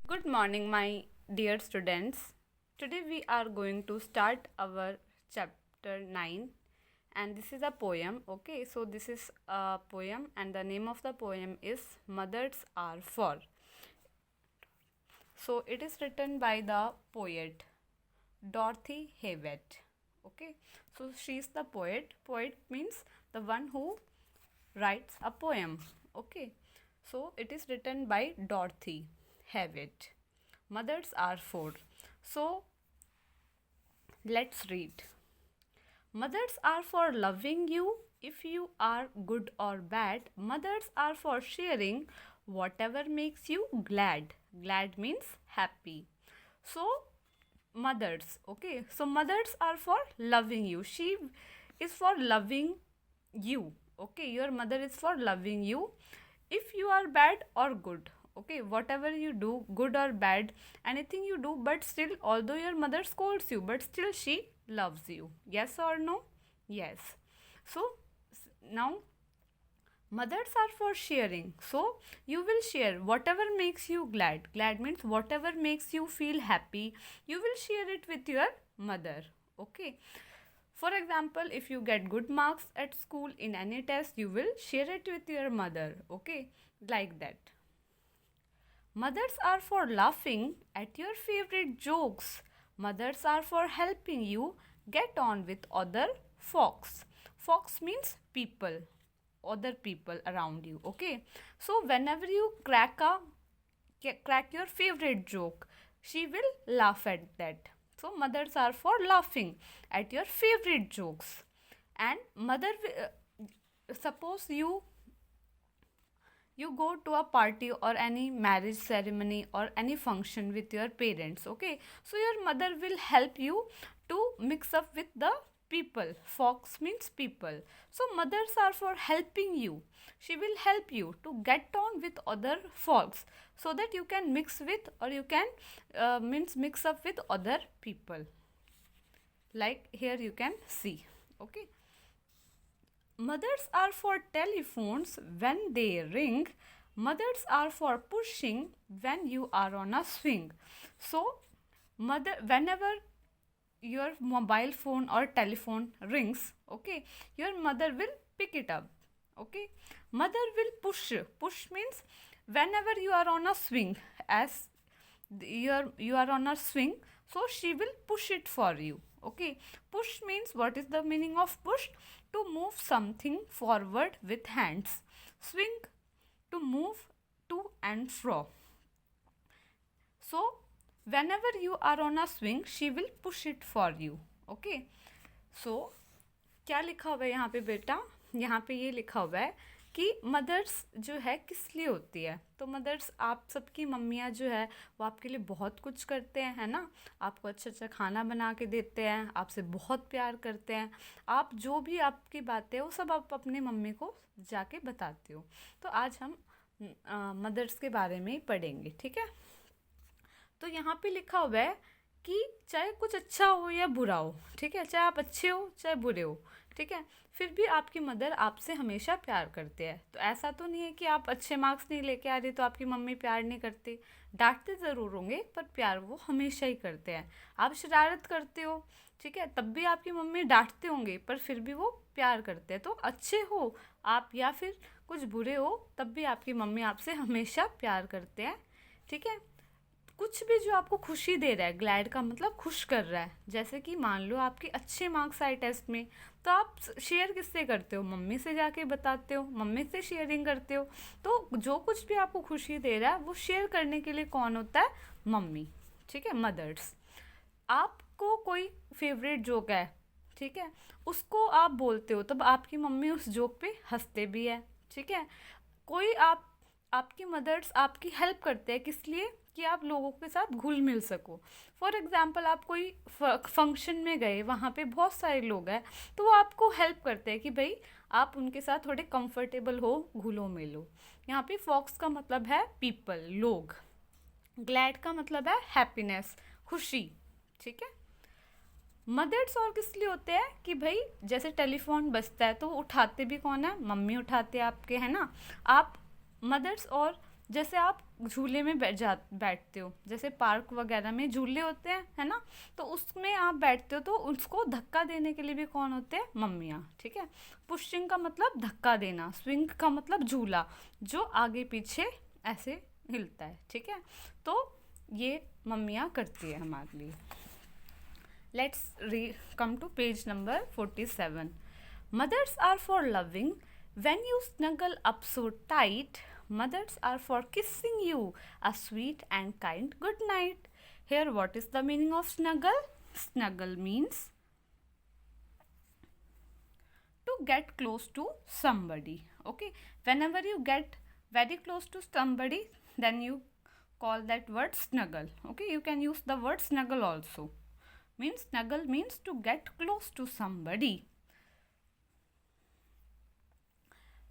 Good morning, my dear students. Today we are going to start our chapter 9, and this is a poem. Okay, so this is a poem, and the name of the poem is Mothers Are For. So it is written by the poet Dorothy Haywett. Okay, so she is the poet. Poet means the one who writes a poem. Okay, so it is written by Dorothy Haywett. Mothers are for. So let's read. Mothers are for loving you if you are good or bad. Mothers are for sharing whatever makes you glad. Glad means happy. So mothers, okay, so mothers are for loving you. She is for loving you. Okay, your mother is for loving you if you are bad or good. Okay, whatever you do, good or bad, anything you do, but still, although your mother scolds you, but still she loves you. Yes or no? Yes. So now mothers are for sharing. So you will share whatever makes you glad. Glad means whatever makes you feel happy, you will share it with your mother. Okay. For example, if you get good marks at school in any test, you will share it with your mother. Okay, like that. Mothers are for laughing at your favorite jokes. Mothers are for helping you get on with other folks. Folks means people, other people around you. Okay, so whenever you crack your favorite joke, she will laugh at that. So mothers are for laughing at your favorite jokes. And suppose you go to a party or any marriage ceremony or any function with your parents. Okay, so your mother will help you to mix up with the people. Fox means people. So mothers are for helping you. She will help you to get on with other folks so that you can mix with, or you can mix up with other people, like here you can see. Okay, mothers are for telephones when they ring. Mothers are for pushing when you are on a swing. So mother, whenever your mobile phone or telephone rings, okay, your mother will pick it up. Okay, mother will push means whenever you are on a swing, as you are on a swing, so she will push it for you. Okay, push means, what is the meaning of push? To move something forward with hands. Swing, to move to and fro. So whenever you are on a swing, she will push it for you. Okay, so क्या लिखा हुआ है यहाँ पे बेटा? यहाँ पे ये लिखा हुआ है कि मदर्स जो है किस लिए होती है। तो मदर्स, आप सबकी मम्मियाँ जो है वो आपके लिए बहुत कुछ करते हैं, है ना। आपको अच्छा अच्छा खाना बना के देते हैं, आपसे बहुत प्यार करते हैं। आप जो भी आपकी बातें वो सब आप अपने मम्मी को जाके बताते हो। तो आज हम मदर्स के बारे में ही पढ़ेंगे, ठीक है। तो यहाँ पे लिखा हुआ है कि चाहे कुछ अच्छा हो या बुरा हो, ठीक है, चाहे आप अच्छे हो चाहे बुरे हो, ठीक है, फिर भी आपकी मदर आपसे हमेशा प्यार करते हैं। तो ऐसा तो नहीं है कि आप अच्छे मार्क्स नहीं लेके आ रही तो आपकी मम्मी प्यार नहीं करती। डांटते ज़रूर होंगे पर प्यार वो हमेशा ही करते हैं। आप शरारत करते हो, ठीक है, तब भी आपकी मम्मी डांटते होंगे पर फिर भी वो प्यार करते हैं। तो अच्छे हो आप या फिर कुछ बुरे हो, तब भी आपकी मम्मी आपसे हमेशा प्यार करते हैं, ठीक है। कुछ भी जो आपको खुशी दे रहा है, ग्लैड का मतलब खुश कर रहा है। जैसे कि मान लो आपके अच्छे मार्क्स आए टेस्ट में, तो आप शेयर किससे करते हो? मम्मी से जाके बताते हो, मम्मी से शेयरिंग करते हो। तो जो कुछ भी आपको खुशी दे रहा है वो शेयर करने के लिए कौन होता है? मम्मी, ठीक है, मदर्स। आपको कोई फेवरेट जोक है, ठीक है, उसको आप बोलते हो, तब आपकी मम्मी उस जोक पे हंसते भी है, ठीक है। कोई आपकी मदर्स आपकी हेल्प करते हैं, किस लिए? कि आप लोगों के साथ घुल मिल सको। फॉर एग्जाम्पल, आप कोई फंक्शन में गए, वहाँ पे बहुत सारे लोग हैं, तो वो आपको हेल्प करते हैं कि भाई आप उनके साथ थोड़े कंफर्टेबल हो, घुलो मिलो। यहाँ पे फॉक्स का मतलब है पीपल, लोग। ग्लैड का मतलब है हैप्पीनेस, खुशी, ठीक है। मदर्स और किस लिए होते हैं कि भाई जैसे टेलीफोन बजता है तो उठाते भी कौन है? मम्मी उठाते हैं आपके, है ना। आप मदर्स और जैसे आप झूले में बैठते हो, जैसे पार्क वगैरह में झूले होते हैं, है ना, तो उसमें आप बैठते हो, तो उसको धक्का देने के लिए भी कौन होते हैं? मम्मियाँ, ठीक है। पुशिंग का मतलब धक्का देना, स्विंग का मतलब झूला जो आगे पीछे ऐसे हिलता है, ठीक है। तो ये मम्मियाँ करती है हमारे लिए। Let's come to page number 47. Mothers are for loving. When you snuggle up so tight, mothers are for kissing you a sweet and kind good night. Here, what is the meaning of snuggle? Snuggle means to get close to somebody. Okay, whenever you get very close to somebody, then you call that word snuggle. Okay, you can use the word snuggle also. Means snuggle means to get close to somebody.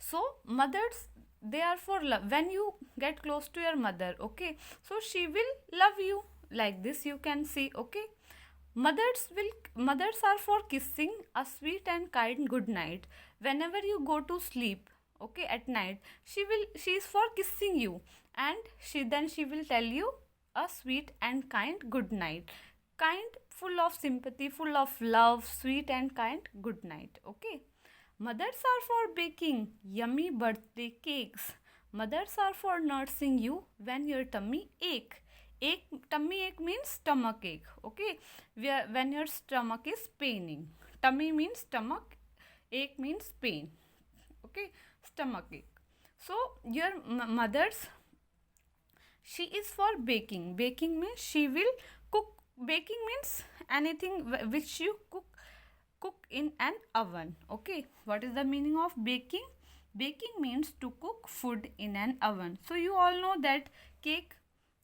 So mothers, they are for love. When you get close to your mother, okay, so she will love you. Like this you can see, okay. Mothers are for kissing a sweet and kind good night. Whenever you go to sleep, okay, at night, she is for kissing you, and she will tell you a sweet and kind good night. Kind, full of sympathy, full of love, sweet and kind good night, okay. Mothers are for baking yummy birthday cakes. Mothers are for nursing you when your tummy ache. Tummy ache means stomach ache, okay. When your stomach is paining. Tummy means stomach, ache means pain, okay. Stomach ache. So your mother's, she is for baking. Baking means she will cook. Baking means anything which you cook in an oven, okay. What is the meaning of baking? Baking means to cook food in an oven. So you all know that cake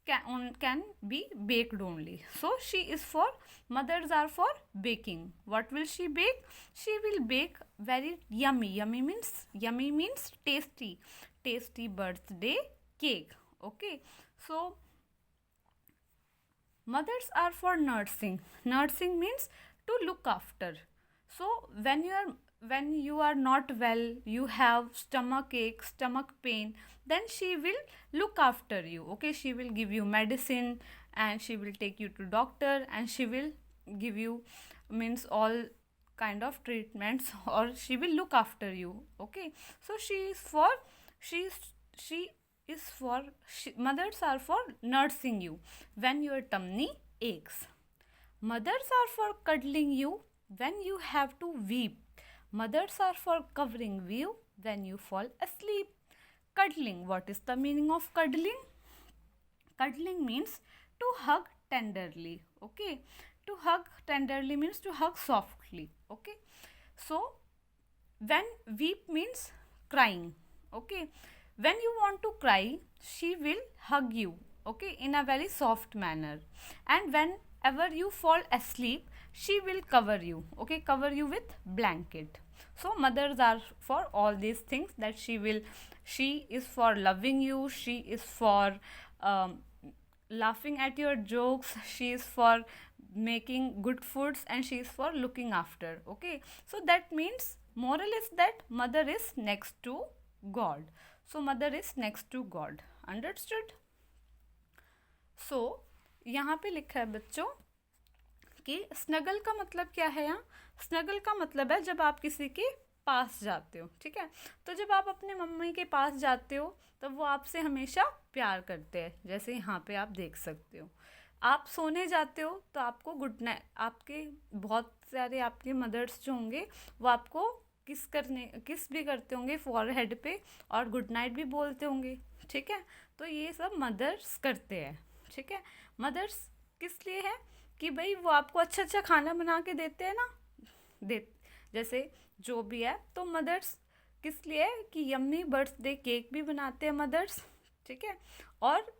can be baked only. So she is for, mothers are for baking. What will she bake? She will bake very yummy means tasty birthday cake, okay. So mothers are for nursing. Nursing means to look after. So when you are not well, you have stomach ache, stomach pain, then she will look after you, okay. She will give you medicine, and she will take you to doctor, and she will give you, means all kind of treatments, or she will look after you, okay. So she is for mothers are for nursing you when your tummy aches. Mothers are for cuddling you when you have to weep. Mothers are for covering you when you fall asleep. Cuddling. What is the meaning of cuddling? Cuddling means to hug tenderly. Okay. To hug tenderly means to hug softly. Okay. So when weep means crying. Okay. When you want to cry, she will hug you. Okay. In a very soft manner. And whenever you fall asleep, she will cover you, okay, cover you with blanket. So mothers are for all these things, that she is for loving you, she is for um, laughing at your jokes, she is for making good foods, and she is for looking after, okay. So that means moral is that mother is next to God. So mother is next to God. Understood? So यहाँ पे लिखा है बच्चों कि snuggle का मतलब क्या है। यहाँ स्नगल का मतलब है जब आप किसी के पास जाते हो, ठीक है। तो जब आप अपने मम्मी के पास जाते हो तो वो आपसे हमेशा प्यार करते हैं। जैसे यहाँ पे आप देख सकते हो, आप सोने जाते हो तो आपको गुड नाइट, आपके बहुत सारे आपके मदर्स जो होंगे वो आपको किस भी करते होंगे फॉरहेड पे, और गुड नाइट भी बोलते होंगे, ठीक है। तो ये सब मदर्स करते हैं, ठीक है। मदर्स किस लिए है कि भाई वो आपको अच्छा अच्छा खाना बना के देते हैं ना, जैसे जो भी है। तो मदर्स किस लिए है कि यम्मी बर्थडे केक भी बनाते हैं मदर्स, ठीक है। और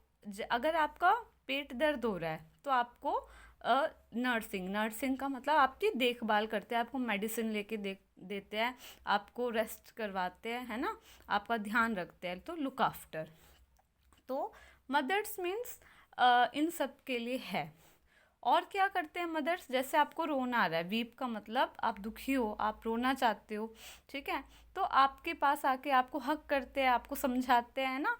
अगर आपका पेट दर्द हो रहा है तो आपको नर्सिंग का मतलब आपकी देखभाल करते हैं, आपको मेडिसिन लेके देते हैं, आपको रेस्ट करवाते हैं, है ना, आपका ध्यान रखते हैं, तो लुक आफ्टर। तो मदर्स मीन्स इन सब के लिए है। और क्या करते हैं मदर्स, जैसे आपको रोना आ रहा है, वीप का मतलब आप दुखी हो, आप रोना चाहते हो, ठीक है। तो आपके पास आके आपको हक करते हैं, आपको समझाते हैं ना,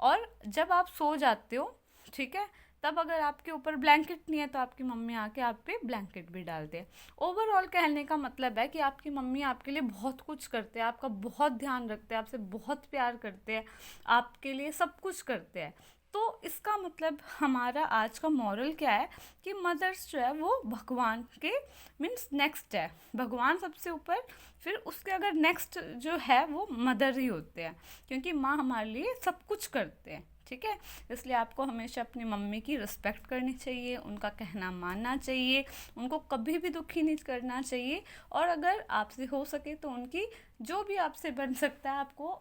और जब आप सो जाते हो, ठीक है, तब अगर आपके ऊपर ब्लैंकेट नहीं है तो आपकी मम्मी आके आप पे ब्लैंकेट भी डालते हैं। ओवरऑल कहने का मतलब है कि आपकी मम्मी आपके लिए बहुत कुछ करते हैं, आपका बहुत ध्यान रखते हैं, आपसे बहुत प्यार करते हैं, आपके लिए सब कुछ करते हैं। तो इसका मतलब हमारा आज का मॉरल क्या है कि मदर्स जो है वो भगवान के मीन्स नेक्स्ट है, भगवान सबसे ऊपर, फिर उसके अगर नेक्स्ट जो है वो मदर ही होते हैं, क्योंकि माँ हमारे लिए सब कुछ करते हैं, ठीक है। इसलिए आपको हमेशा अपनी मम्मी की रिस्पेक्ट करनी चाहिए, उनका कहना मानना चाहिए, उनको कभी भी दुखी नहीं करना चाहिए, और अगर आपसे हो सके तो उनकी जो भी आपसे बन सकता है आपको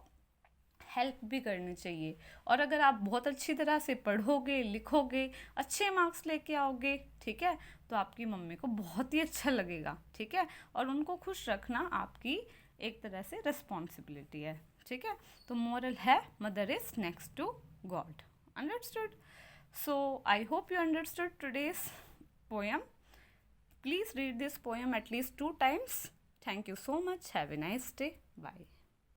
हेल्प भी करनी चाहिए। और अगर आप बहुत अच्छी तरह से पढ़ोगे लिखोगे, अच्छे मार्क्स लेके आओगे, ठीक है, तो आपकी मम्मी को बहुत ही अच्छा लगेगा, ठीक है। और उनको खुश रखना आपकी एक तरह से रिस्पॉन्सिबिलिटी है, ठीक है। तो मोरल है mother is next to God. Understood? So I hope you understood today's poem. Please read this poem at least 2 times. Thank you so much. Have a nice day. Bye.